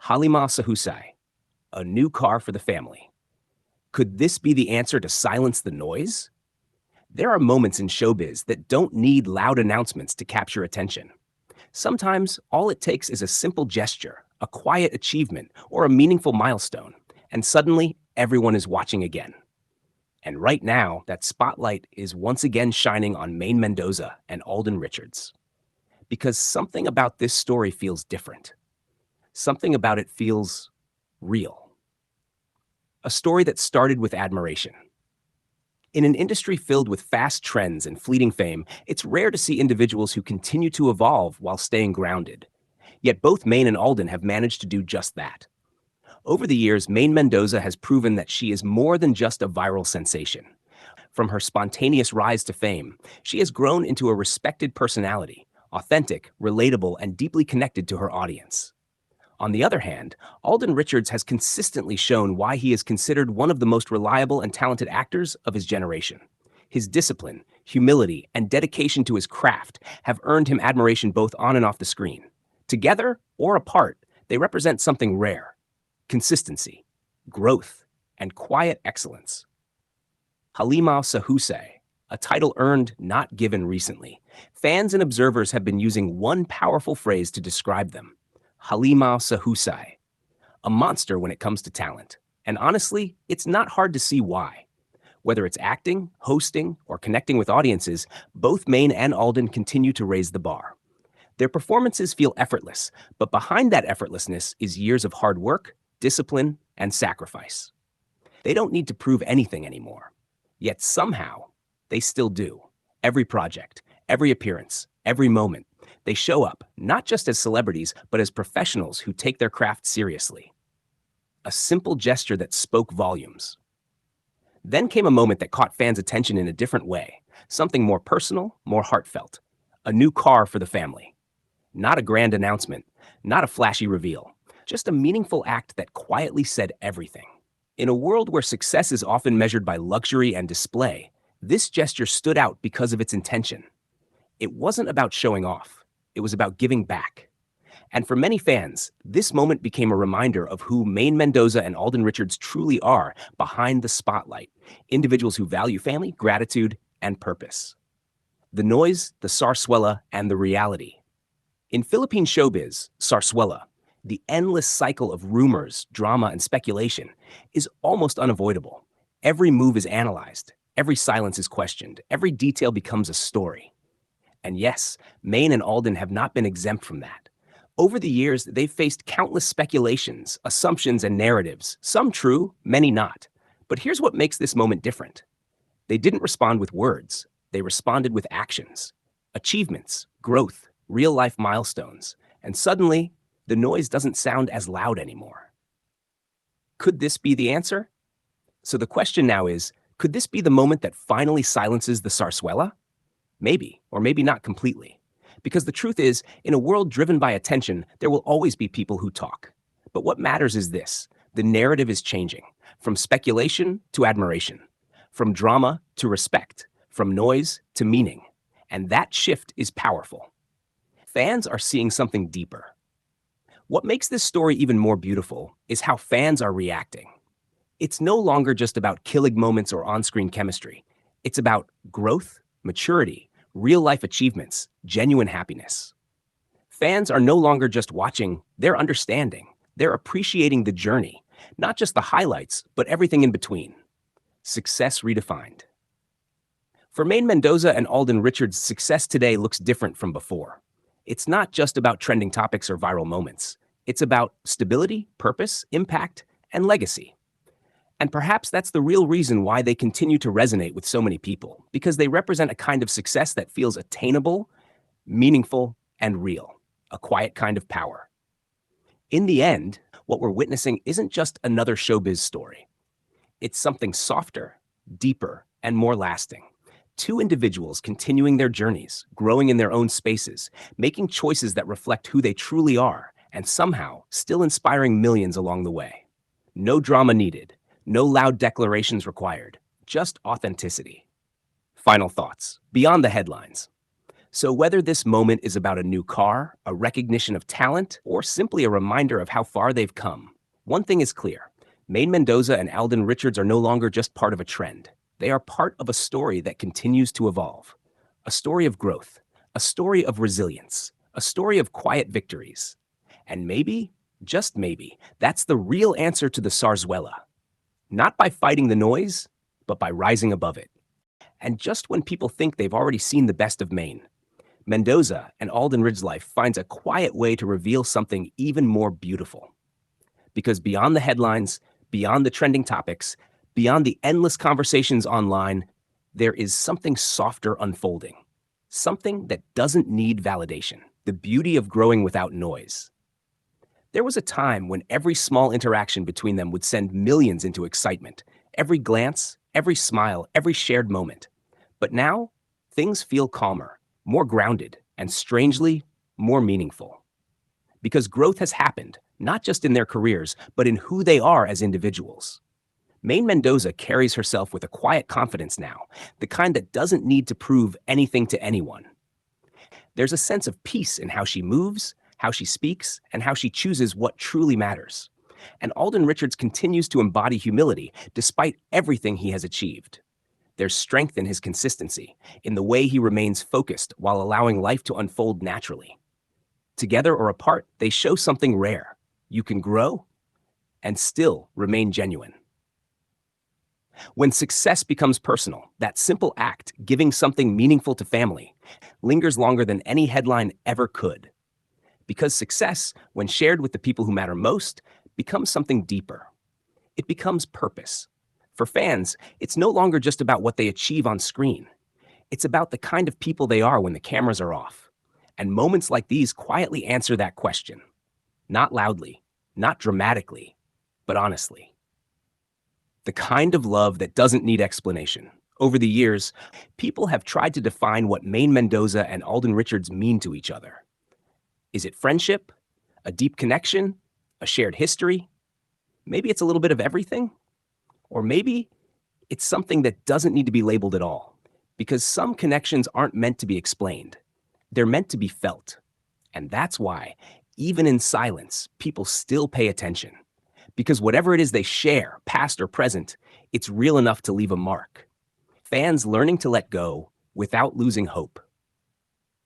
Halimaw Husay, a new car for the family. Could this be the answer to silence the noise? There are moments in showbiz that don't need loud announcements to capture attention. Sometimes all it takes is a simple gesture, a quiet achievement, or a meaningful milestone, and suddenly everyone is watching again. And right now, that spotlight is once again shining on Maine Mendoza and Alden Richards. Because something about this story feels different. Something about it feels real. A story that started with admiration. In an industry filled with fast trends and fleeting fame, it's rare to see individuals who continue to evolve while staying grounded. Yet both Maine and Alden have managed to do just that. Over the years, Maine Mendoza has proven that she is more than just a viral sensation. From her spontaneous rise to fame, she has grown into a respected personality, authentic, relatable, and deeply connected to her audience. On the other hand, Alden Richards has consistently shown why he is considered one of the most reliable and talented actors of his generation. His discipline, humility, and dedication to his craft have earned him admiration both on and off the screen. Together or apart, they represent something rare: consistency, growth, and quiet excellence. Halimaw Husay, a title earned, not given recently. Fans and observers have been using one powerful phrase to describe them: Halimaw Husay, a monster when it comes to talent. And honestly, it's not hard to see why. Whether it's acting, hosting, or connecting with audiences, both Maine and Alden continue to raise the bar. Their performances feel effortless, but behind that effortlessness is years of hard work, discipline, and sacrifice. They don't need to prove anything anymore. Yet somehow, they still do. Every project, every appearance, every moment, they show up, not just as celebrities, but as professionals who take their craft seriously. A simple gesture that spoke volumes. Then came a moment that caught fans' attention in a different way, something more personal, more heartfelt. A new car for the family. Not a grand announcement, not a flashy reveal, just a meaningful act that quietly said everything. In a world where success is often measured by luxury and display, this gesture stood out because of its intention. It wasn't about showing off. It was about giving back. And for many fans, this moment became a reminder of who Maine Mendoza and Alden Richards truly are behind the spotlight: individuals who value family, gratitude, and purpose. The noise, the sarswela, and the reality. In Philippine showbiz, sarswela, the endless cycle of rumors, drama, and speculation, is almost unavoidable. Every move is analyzed, every silence is questioned, every detail becomes a story. And yes, Maine and Alden have not been exempt from that. Over the years, they've faced countless speculations, assumptions, and narratives, some true, many not. But here's what makes this moment different. They didn't respond with words, they responded with actions, achievements, growth, real-life milestones, and suddenly, the noise doesn't sound as loud anymore. Could this be the answer? So the question now is, could this be the moment that finally silences the sarswela? Maybe, or maybe not completely. Because the truth is, in a world driven by attention, there will always be people who talk. But what matters is this: the narrative is changing, from speculation to admiration, from drama to respect, from noise to meaning. And that shift is powerful. Fans are seeing something deeper. What makes this story even more beautiful is how fans are reacting. It's no longer just about killing moments or on-screen chemistry. It's about growth, maturity, real-life achievements, genuine happiness. Fans are no longer just watching, they're understanding. They're appreciating the journey, not just the highlights, but everything in between. Success redefined. For Maine Mendoza and Alden Richards, success today looks different from before. It's not just about trending topics or viral moments. It's about stability, purpose, impact, and legacy. And perhaps that's the real reason why they continue to resonate with so many people, because they represent a kind of success that feels attainable, meaningful, and real, a quiet kind of power. In the end, what we're witnessing isn't just another showbiz story. It's something softer, deeper, and more lasting. Two individuals continuing their journeys, growing in their own spaces, making choices that reflect who they truly are, and somehow still inspiring millions along the way. No drama needed. No loud declarations required, just authenticity. Final thoughts, beyond the headlines. So, whether this moment is about a new car, a recognition of talent, or simply a reminder of how far they've come, one thing is clear: Maine Mendoza and Alden Richards are no longer just part of a trend. They are part of a story that continues to evolve. A story of growth, a story of resilience, a story of quiet victories. And maybe, just maybe, that's the real answer to the sarswela. Not by fighting the noise, but by rising above it. And just when people think they've already seen the best of Maine, Mendoza and Alden Ridge's life finds a quiet way to reveal something even more beautiful. Because beyond the headlines, beyond the trending topics, beyond the endless conversations online, there is something softer unfolding. Something that doesn't need validation. The beauty of growing without noise. There was a time when every small interaction between them would send millions into excitement. Every glance, every smile, every shared moment. But now, things feel calmer, more grounded, and strangely, more meaningful. Because growth has happened, not just in their careers, but in who they are as individuals. Maine Mendoza carries herself with a quiet confidence now, the kind that doesn't need to prove anything to anyone. There's a sense of peace in how she moves, how she speaks, and how she chooses what truly matters. And Alden Richards continues to embody humility despite everything he has achieved. There's strength in his consistency, in the way he remains focused while allowing life to unfold naturally. Together or apart, they show something rare. You can grow and still remain genuine. When success becomes personal, that simple act, giving something meaningful to family, lingers longer than any headline ever could. Because success, when shared with the people who matter most, becomes something deeper. It becomes purpose. For fans, it's no longer just about what they achieve on screen. It's about the kind of people they are when the cameras are off. And moments like these quietly answer that question. Not loudly, not dramatically, but honestly. The kind of love that doesn't need explanation. Over the years, people have tried to define what Maine Mendoza and Alden Richards mean to each other. Is it friendship? A deep connection? A shared history? Maybe it's a little bit of everything? Or maybe it's something that doesn't need to be labeled at all, because some connections aren't meant to be explained. They're meant to be felt. And that's why, even in silence, people still pay attention. Because whatever it is they share, past or present, it's real enough to leave a mark. Fans learning to let go without losing hope.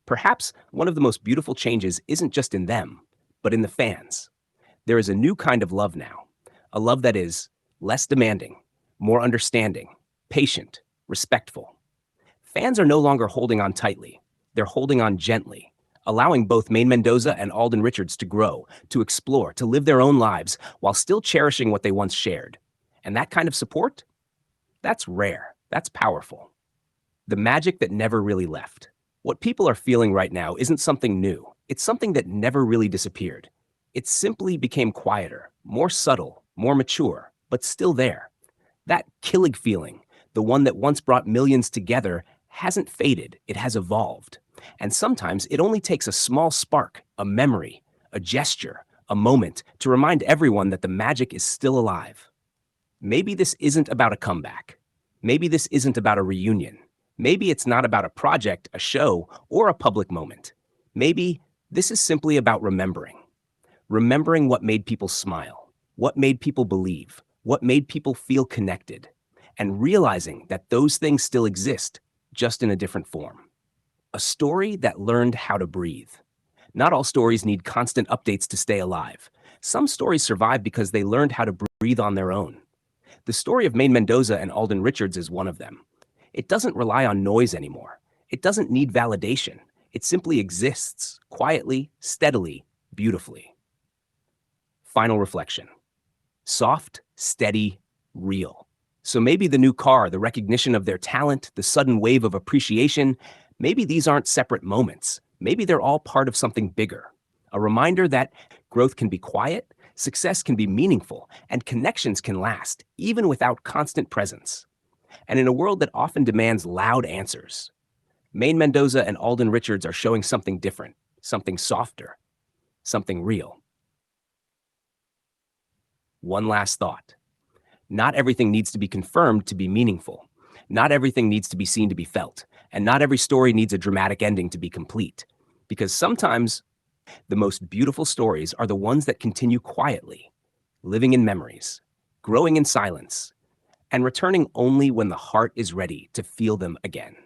Perhaps one of the most beautiful changes isn't just in them, but in the fans. There is a new kind of love now, a love that is less demanding, more understanding, patient, respectful. Fans are no longer holding on tightly, they're holding on gently, allowing both Maine Mendoza and Alden Richards to grow, to explore, to live their own lives while still cherishing what they once shared. And that kind of support? That's rare, that's powerful. The magic that never really left. What people are feeling right now isn't something new. It's something that never really disappeared. It simply became quieter, more subtle, more mature, but still there. That killing feeling, the one that once brought millions together, hasn't faded, it has evolved. And sometimes it only takes a small spark, a memory, a gesture, a moment to remind everyone that the magic is still alive. Maybe this isn't about a comeback. Maybe this isn't about a reunion. Maybe it's not about a project, a show, or a public moment. Maybe this is simply about remembering. Remembering what made people smile, what made people believe, what made people feel connected, and realizing that those things still exist, just in a different form. A story that learned how to breathe. Not all stories need constant updates to stay alive. Some stories survive because they learned how to breathe on their own. The story of Maine Mendoza and Alden Richards is one of them. It doesn't rely on noise anymore. It doesn't need validation. It simply exists, quietly, steadily, beautifully. Final reflection. Soft, steady, real. So maybe the new car, the recognition of their talent, the sudden wave of appreciation, maybe these aren't separate moments. Maybe they're all part of something bigger. A reminder that growth can be quiet, success can be meaningful, and connections can last, even without constant presence. And in a world that often demands loud answers, Maine Mendoza and Alden Richards are showing something different, something softer, something real. One last thought. Not everything needs to be confirmed to be meaningful. Not everything needs to be seen to be felt. And not every story needs a dramatic ending to be complete, because sometimes the most beautiful stories are the ones that continue quietly, living in memories, growing in silence, and returning only when the heart is ready to feel them again.